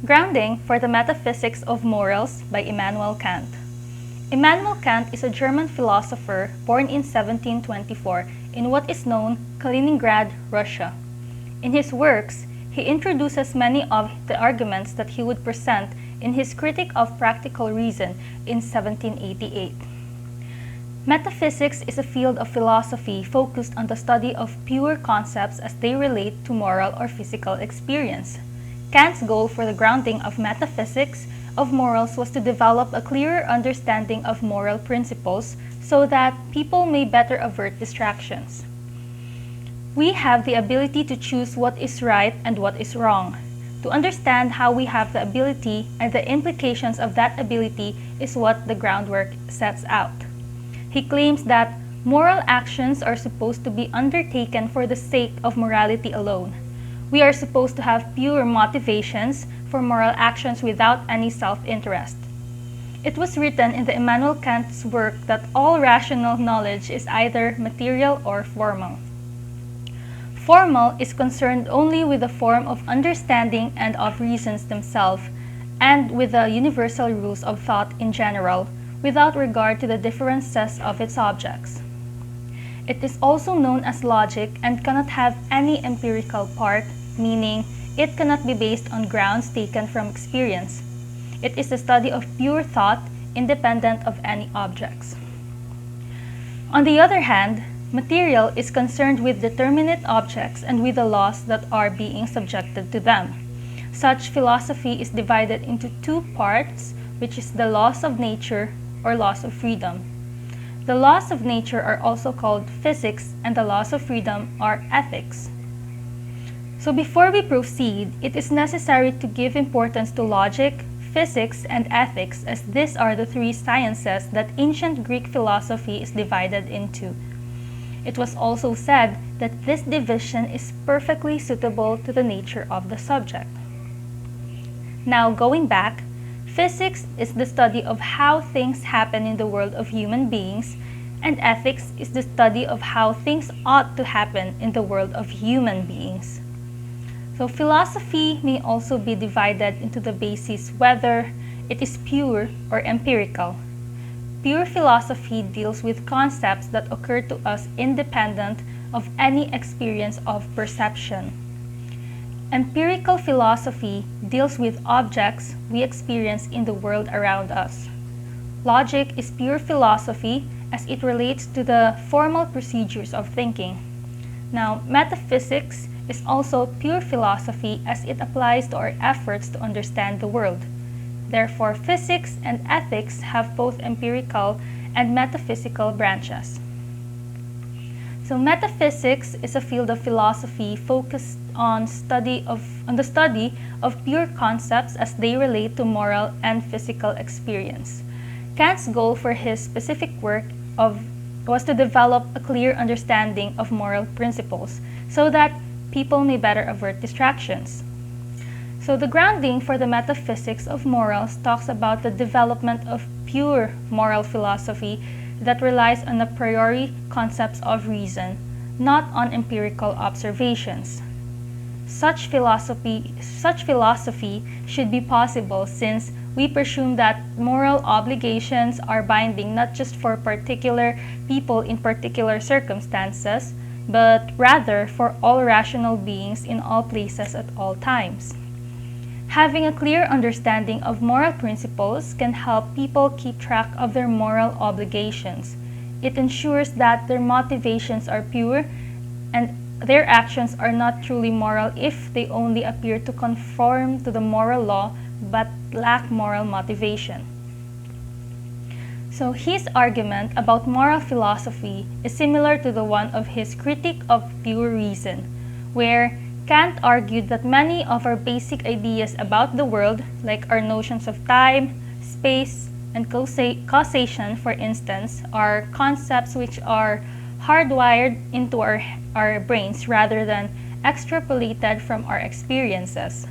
Grounding for the Metaphysics of Morals by Immanuel Kant. Immanuel Kant is a German philosopher born in 1724 in what is known Kaliningrad, Russia. In his works, he introduces many of the arguments that he would present in his Critique of Practical Reason in 1788. Metaphysics is a field of philosophy focused on the study of pure concepts as they relate to moral or physical experience. Kant's goal for the grounding of metaphysics of morals was to develop a clearer understanding of moral principles so that people may better avert distractions. We have the ability to choose what is right and what is wrong. To understand how we have the ability and the implications of that ability is what the groundwork sets out. He claims that moral actions are supposed to be undertaken for the sake of morality alone. We are supposed to have pure motivations for moral actions without any self-interest. It was written in the Immanuel Kant's work that all rational knowledge is either material or formal. Formal is concerned only with the form of understanding and of reasons themselves, and with the universal rules of thought in general, without regard to the differences of its objects. It is also known as logic and cannot have any empirical part, meaning it cannot be based on grounds taken from experience. It is the study of pure thought, independent of any objects. On the other hand, material is concerned with determinate objects and with the laws that are being subjected to them. Such philosophy is divided into two parts, which is the laws of nature or laws of freedom. The laws of nature are also called physics, and the laws of freedom are ethics. So before we proceed, it is necessary to give importance to logic, physics, and ethics, as these are the three sciences that ancient Greek philosophy is divided into. It was also said that this division is perfectly suitable to the nature of the subject. Now, going back, physics is the study of how things happen in the world of human beings, and ethics is the study of how things ought to happen in the world of human beings. So philosophy may also be divided into the basis whether it is pure or empirical. Pure philosophy deals with concepts that occur to us independent of any experience of perception. Empirical philosophy deals with objects we experience in the world around us. Logic is pure philosophy as it relates to the formal procedures of thinking. Now, metaphysics is also pure philosophy as it applies to our efforts to understand the world. Therefore, physics and ethics have both empirical and metaphysical branches. So metaphysics is a field of philosophy focused on the study of pure concepts as they relate to moral and physical experience. Kant's goal for his specific work was to develop a clear understanding of moral principles so that people may better avert distractions. So the grounding for the Metaphysics of Morals talks about the development of pure moral philosophy that relies on a priori concepts of reason, not on empirical observations. Such philosophy should be possible since we presume that moral obligations are binding not just for particular people in particular circumstances, but rather for all rational beings in all places at all times. Having a clear understanding of moral principles can help people keep track of their moral obligations. It ensures that their motivations are pure and their actions are not truly moral if they only appear to conform to the moral law but lack moral motivation. So his argument about moral philosophy is similar to the one of his Critique of Pure Reason, where Kant argued that many of our basic ideas about the world, like our notions of time, space, and causation, for instance, are concepts which are hardwired into our brains rather than extrapolated from our experiences.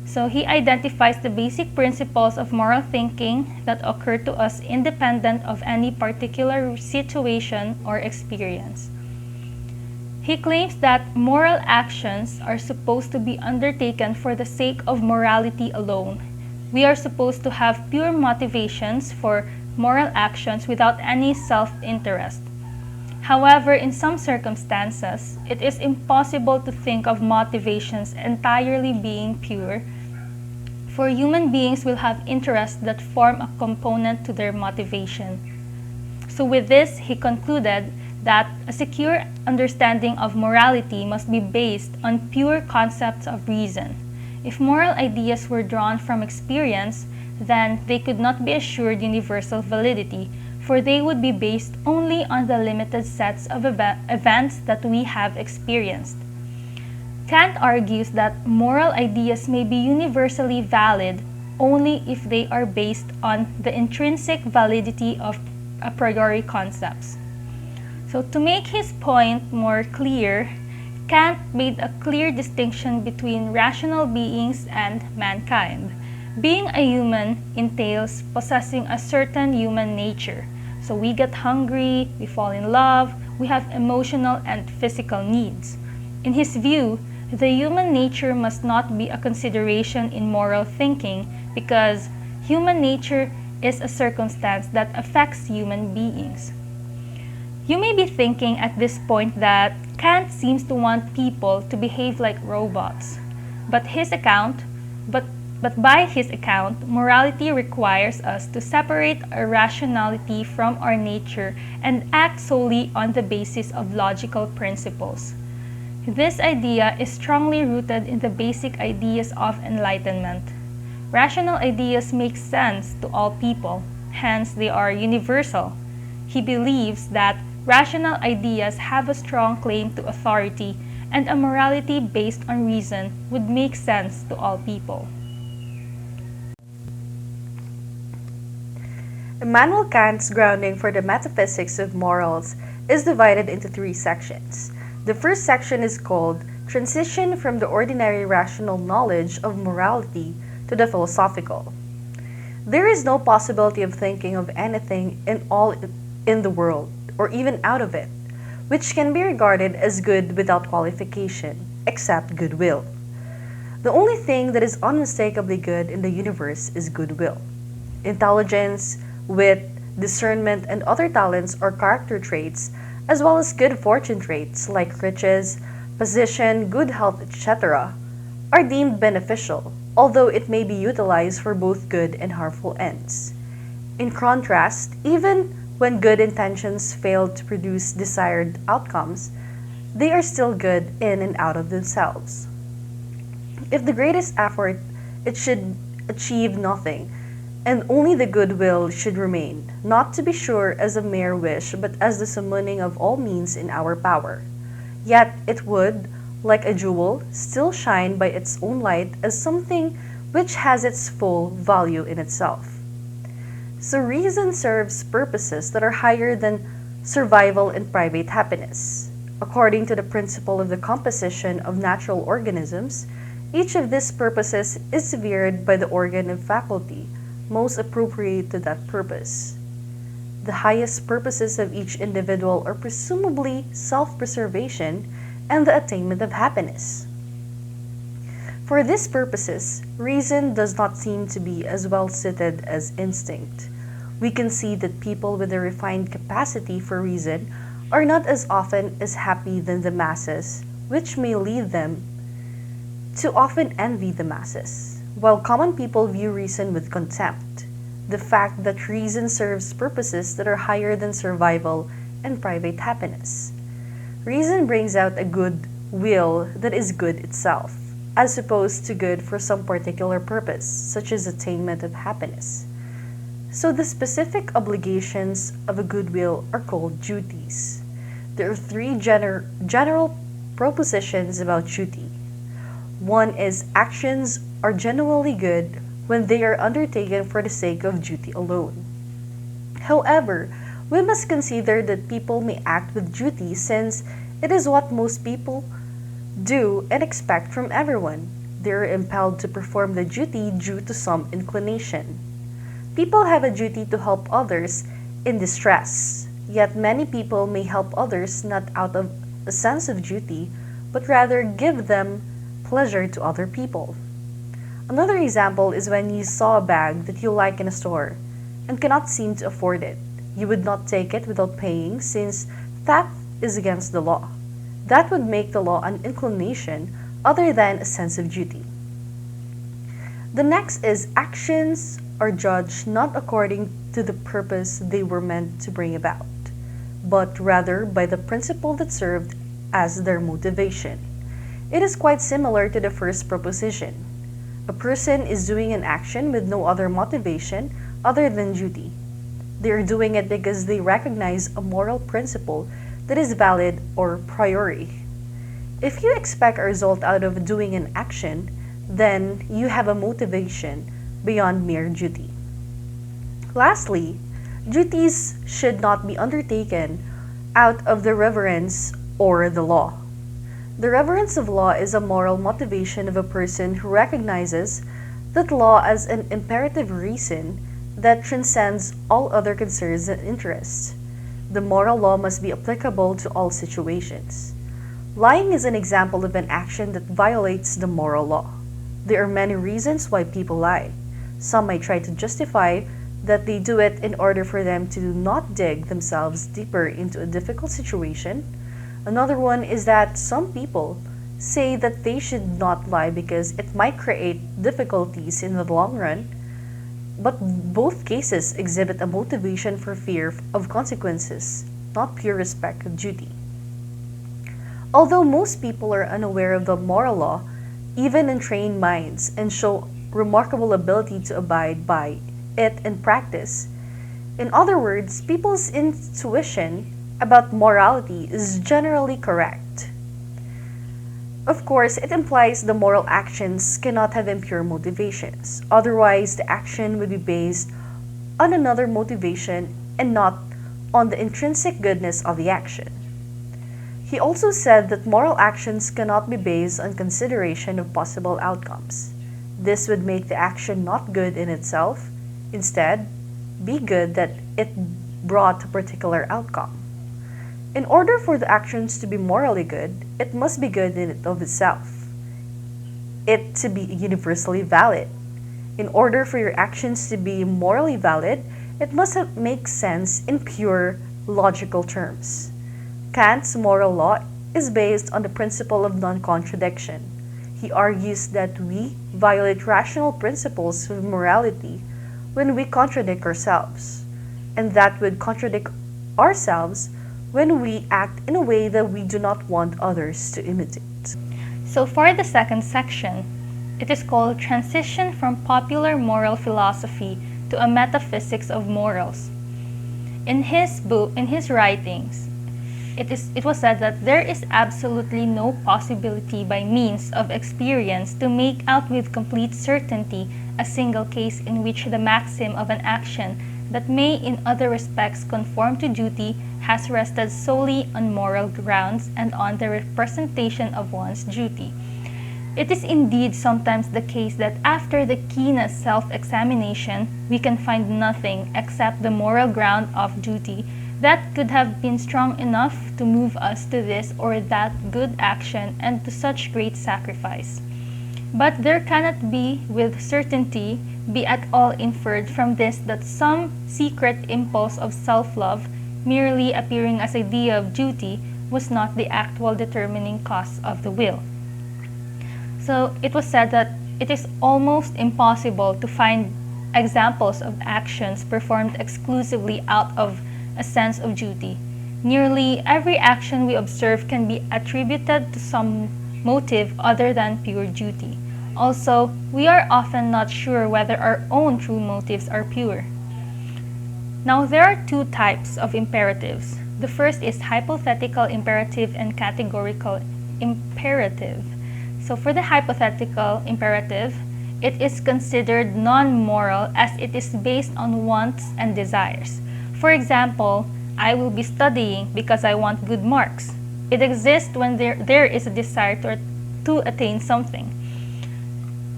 So he identifies the basic principles of moral thinking that occur to us independent of any particular situation or experience. He claims that moral actions are supposed to be undertaken for the sake of morality alone. We are supposed to have pure motivations for moral actions without any self-interest. However, in some circumstances, it is impossible to think of motivations entirely being pure, for human beings will have interests that form a component to their motivation. So with this, he concluded that a secure understanding of morality must be based on pure concepts of reason. If moral ideas were drawn from experience, then they could not be assured universal validity, for they would be based only on the limited sets of events that we have experienced. Kant argues that moral ideas may be universally valid only if they are based on the intrinsic validity of a priori concepts. So to make his point more clear, Kant made a clear distinction between rational beings and mankind. Being a human entails possessing a certain human nature. So we get hungry, we fall in love, we have emotional and physical needs. In his view, the human nature must not be a consideration in moral thinking because human nature is a circumstance that affects human beings. You may be thinking at this point that Kant seems to want people to behave like robots. But by his account, morality requires us to separate our rationality from our nature and act solely on the basis of logical principles. This idea is strongly rooted in the basic ideas of enlightenment. Rational ideas make sense to all people, hence they are universal. He believes that rational ideas have a strong claim to authority, and a morality based on reason would make sense to all people. Immanuel Kant's grounding for the metaphysics of morals is divided into three sections. The first section is called Transition from the Ordinary Rational Knowledge of Morality to the Philosophical. There is no possibility of thinking of anything in the world, or even out of it, which can be regarded as good without qualification, except goodwill. The only thing that is unmistakably good in the universe is goodwill. Intelligence, wit, discernment, and other talents or character traits, as well as good fortune traits like riches, position, good health, etc., are deemed beneficial, although it may be utilized for both good and harmful ends. In contrast, even when good intentions fail to produce desired outcomes, they are still good in and out of themselves. If the greatest effort, it should achieve nothing, and only the goodwill should remain, not to be sure as a mere wish, but as the summoning of all means in our power. Yet it would, like a jewel, still shine by its own light as something which has its full value in itself. So reason serves purposes that are higher than survival and private happiness. According to the principle of the composition of natural organisms, each of these purposes is severed by the organ and faculty most appropriate to that purpose. The highest purposes of each individual are presumably self-preservation and the attainment of happiness. For these purposes, reason does not seem to be as well suited as instinct. We can see that people with a refined capacity for reason are not as often as happy than the masses, which may lead them to often envy the masses. While common people view reason with contempt, the fact that reason serves purposes that are higher than survival and private happiness. Reason brings out a good will that is good itself, as opposed to good for some particular purpose, such as attainment of happiness. So the specific obligations of a good will are called duties. There are three general propositions about duty. One is actions are generally good when they are undertaken for the sake of duty alone. However, we must consider that people may act with duty since it is what most people do and expect from everyone. They are impelled to perform the duty due to some inclination. People have a duty to help others in distress, yet many people may help others not out of a sense of duty, but rather give them pleasure to other people. Another example is when you saw a bag that you like in a store and cannot seem to afford it. You would not take it without paying since theft is against the law. That would make the law an inclination other than a sense of duty. The next is actions are judged not according to the purpose they were meant to bring about, but rather by the principle that served as their motivation. It is quite similar to the first proposition. A person is doing an action with no other motivation other than duty. They are doing it because they recognize a moral principle that is valid or priori. If you expect a result out of doing an action, then you have a motivation beyond mere duty. Lastly, duties should not be undertaken out of the reverence or the law. The reverence of law is a moral motivation of a person who recognizes that law as an imperative reason that transcends all other concerns and interests. The moral law must be applicable to all situations. Lying is an example of an action that violates the moral law. There are many reasons why people lie. Some might try to justify that they do it in order for them to not dig themselves deeper into a difficult situation. Another one is that some people say that they should not lie because it might create difficulties in the long run, but both cases exhibit a motivation for fear of consequences, not pure respect of duty. Although most people are unaware of the moral law, even in trained minds, and show remarkable ability to abide by it in practice. In other words, people's intuition about morality is generally correct. Of course, it implies the moral actions cannot have impure motivations. Otherwise, the action would be based on another motivation and not on the intrinsic goodness of the action. He also said that moral actions cannot be based on consideration of possible outcomes. This would make the action not good in itself, instead, be good that it brought a particular outcome. In order for the actions to be morally good, it must be good in and of itself. It to be universally valid. In order for your actions to be morally valid, it must make sense in pure logical terms. Kant's moral law is based on the principle of non-contradiction. He argues that we violate rational principles of morality when we contradict ourselves, and that would contradict ourselves when we act in a way that we do not want others to imitate. So for the second section, it is called Transition from Popular Moral Philosophy to a Metaphysics of Morals. In his writings, it was said that there is absolutely no possibility by means of experience to make out with complete certainty a single case in which the maxim of an action that may in other respects conform to duty has rested solely on moral grounds and on the representation of one's duty. It is indeed sometimes the case that after the keenest self-examination, we can find nothing except the moral ground of duty that could have been strong enough to move us to this or that good action and to such great sacrifice. But there cannot be with certainty be at all inferred from this that some secret impulse of self-love, merely appearing as idea of duty, was not the actual determining cause of the will. So it was said that it is almost impossible to find examples of actions performed exclusively out of a sense of duty. Nearly every action we observe can be attributed to some motive other than pure duty. Also, we are often not sure whether our own true motives are pure. Now, there are two types of imperatives. The first is hypothetical imperative and categorical imperative. So for the hypothetical imperative, it is considered non-moral as it is based on wants and desires. For example, I will be studying because I want good marks. It exists when there is a desire to attain something.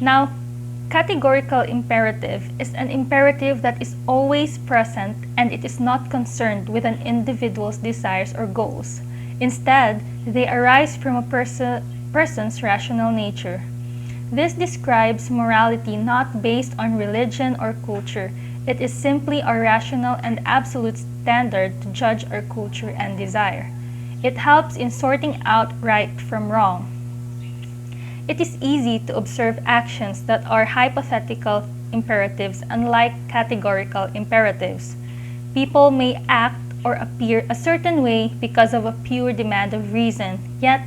Now, categorical imperative is an imperative that is always present and it is not concerned with an individual's desires or goals. Instead, they arise from a person's rational nature. This describes morality not based on religion or culture. It is simply our rational and absolute standard to judge our culture and desire. It helps in sorting out right from wrong. It is easy to observe actions that are hypothetical imperatives unlike categorical imperatives. People may act or appear a certain way because of a pure demand of reason, yet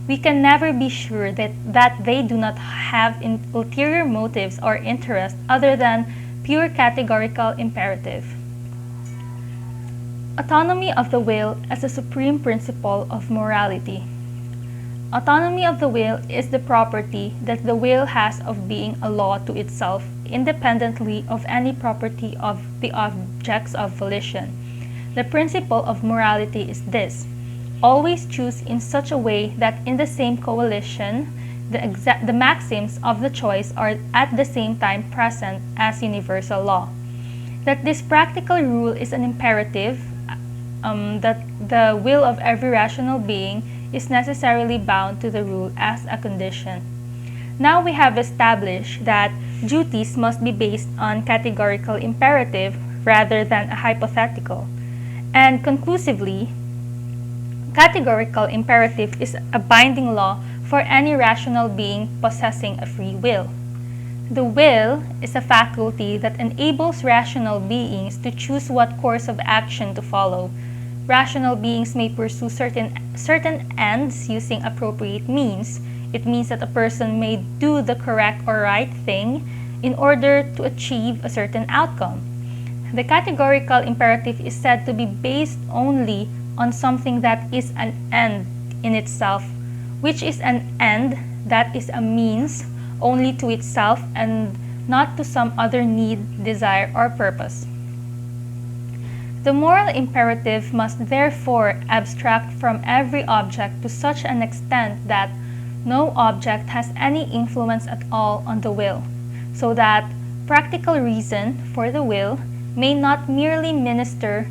we can never be sure that they do not have ulterior motives or interests other than pure categorical imperative. Autonomy of the will as a supreme principle of morality. Autonomy of the will is the property that the will has of being a law to itself, independently of any property of the objects of volition. The principle of morality is this: always choose in such a way that in the same coalition, the maxims of the choice are at the same time present as universal law. That this practical rule is an imperative, that the will of every rational being is necessarily bound to the rule as a condition. Now we have established that duties must be based on categorical imperative rather than a hypothetical. And conclusively, categorical imperative is a binding law for any rational being possessing a free will. The will is a faculty that enables rational beings to choose what course of action to follow. Rational beings may pursue certain ends using appropriate means. It means that a person may do the correct or right thing in order to achieve a certain outcome. The categorical imperative is said to be based only on something that is an end in itself, which is an end that is a means only to itself and not to some other need, desire, or purpose. The moral imperative must therefore abstract from every object to such an extent that no object has any influence at all on the will, so that practical reason for the will may not merely minister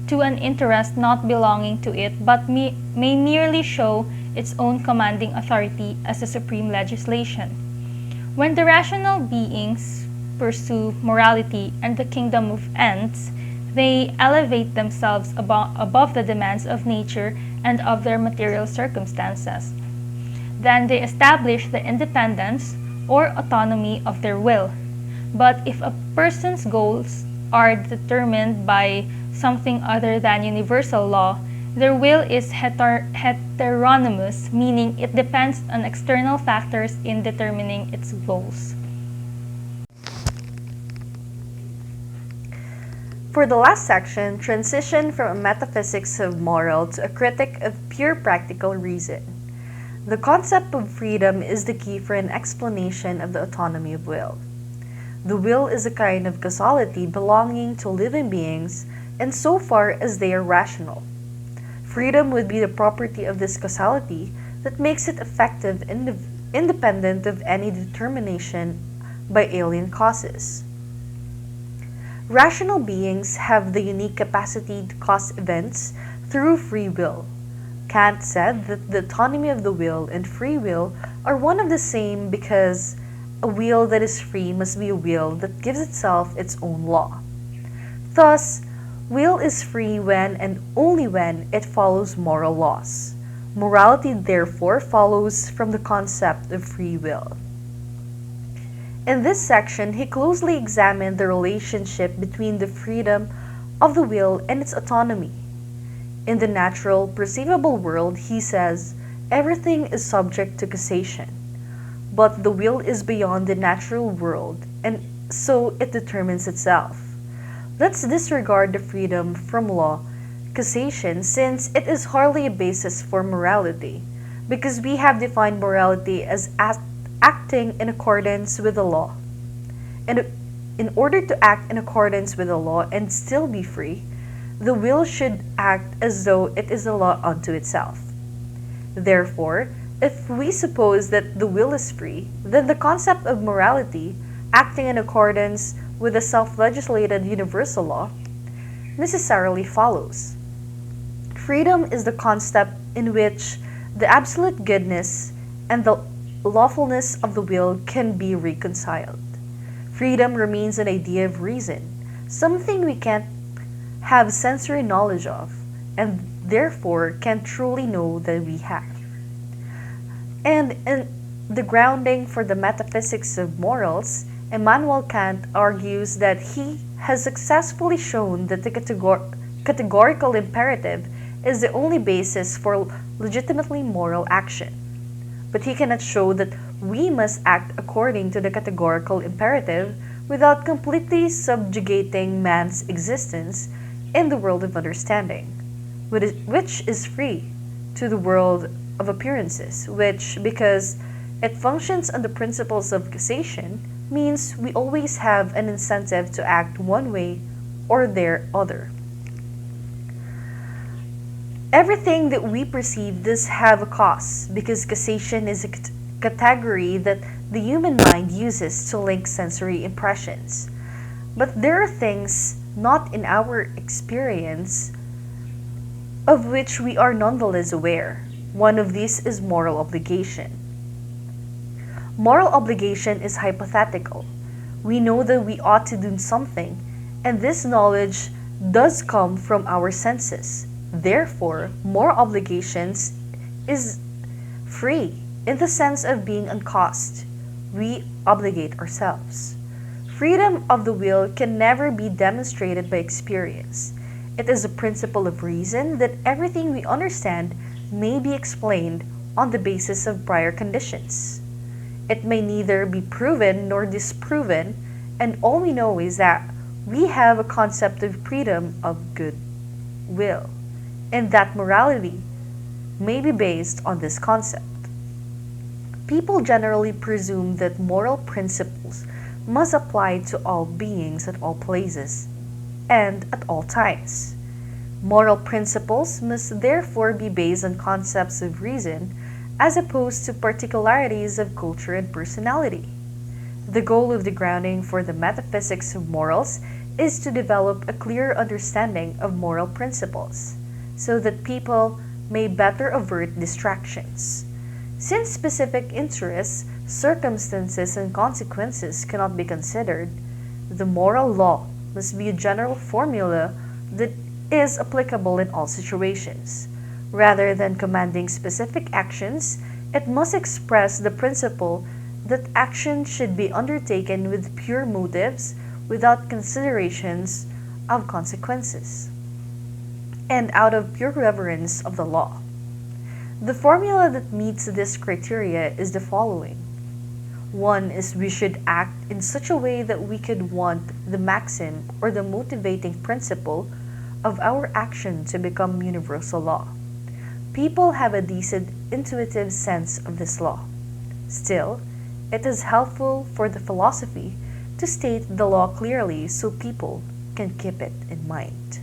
to an interest not belonging to it, but may merely show its own commanding authority as a supreme legislation. When the rational beings pursue morality and the kingdom of ends, they elevate themselves above the demands of nature and of their material circumstances. Then they establish the independence or autonomy of their will. But if a person's goals are determined by something other than universal law, their will is heteronymous, meaning it depends on external factors in determining its goals. For the last section, transition from a metaphysics of moral to a critic of pure practical reason. The concept of freedom is the key for an explanation of the autonomy of will. The will is a kind of causality belonging to living beings insofar as they are rational. Freedom would be the property of this causality that makes it effective independent of any determination by alien causes. Rational beings have the unique capacity to cause events through free will. Kant said that the autonomy of the will and free will are one of the same because a will that is free must be a will that gives itself its own law. Thus, will is free when and only when it follows moral laws. Morality therefore follows from the concept of free will. In this section, he closely examined the relationship between the freedom of the will and its autonomy. In the natural, perceivable world, he says, everything is subject to causation. But the will is beyond the natural world, and so it determines itself. Let's disregard the freedom from law, causation, since it is hardly a basis for morality, because we have defined morality as acting in accordance with the law. And in order to act in accordance with the law and still be free, the will should act as though it is a law unto itself. Therefore, if we suppose that the will is free, then the concept of morality, acting in accordance with a self-legislated universal law, necessarily follows. Freedom is the concept in which the absolute goodness and the lawfulness of the will can be reconciled. Freedom remains an idea of reason, something we can't have sensory knowledge of, and therefore can truly know that we have. And in the grounding for the metaphysics of morals, Immanuel Kant argues that he has successfully shown that the categorical imperative is the only basis for legitimately moral action. But he cannot show that we must act according to the categorical imperative without completely subjugating man's existence in the world of understanding, which is free, to the world of appearances, which, because it functions on the principles of causation, means we always have an incentive to act one way or the other. Everything that we perceive does have a cause, because causation is a category that the human mind uses to link sensory impressions. But there are things not in our experience of which we are nonetheless aware. One of these is moral obligation. Moral obligation is hypothetical. We know that we ought to do something, and this knowledge does come from our senses. Therefore, moral obligations is free in the sense of being uncaused. We obligate ourselves. Freedom of the will can never be demonstrated by experience. It is a principle of reason that everything we understand may be explained on the basis of prior conditions. It may neither be proven nor disproven, and all we know is that we have a concept of freedom of good will, and that morality may be based on this concept. People generally presume that moral principles must apply to all beings at all places and at all times. Moral principles must therefore be based on concepts of reason as opposed to particularities of culture and personality. The goal of the grounding for the metaphysics of morals is to develop a clear understanding of moral principles, so that people may better avert distractions. Since specific interests, circumstances, and consequences cannot be considered, the moral law must be a general formula that is applicable in all situations. Rather than commanding specific actions, it must express the principle that action should be undertaken with pure motives without considerations of consequences, and out of pure reverence of the law. The formula that meets this criteria is the following. One is we should act in such a way that we could want the maxim or the motivating principle of our action to become universal law. People have a decent intuitive sense of this law. Still, it is helpful for the philosophy to state the law clearly so people can keep it in mind.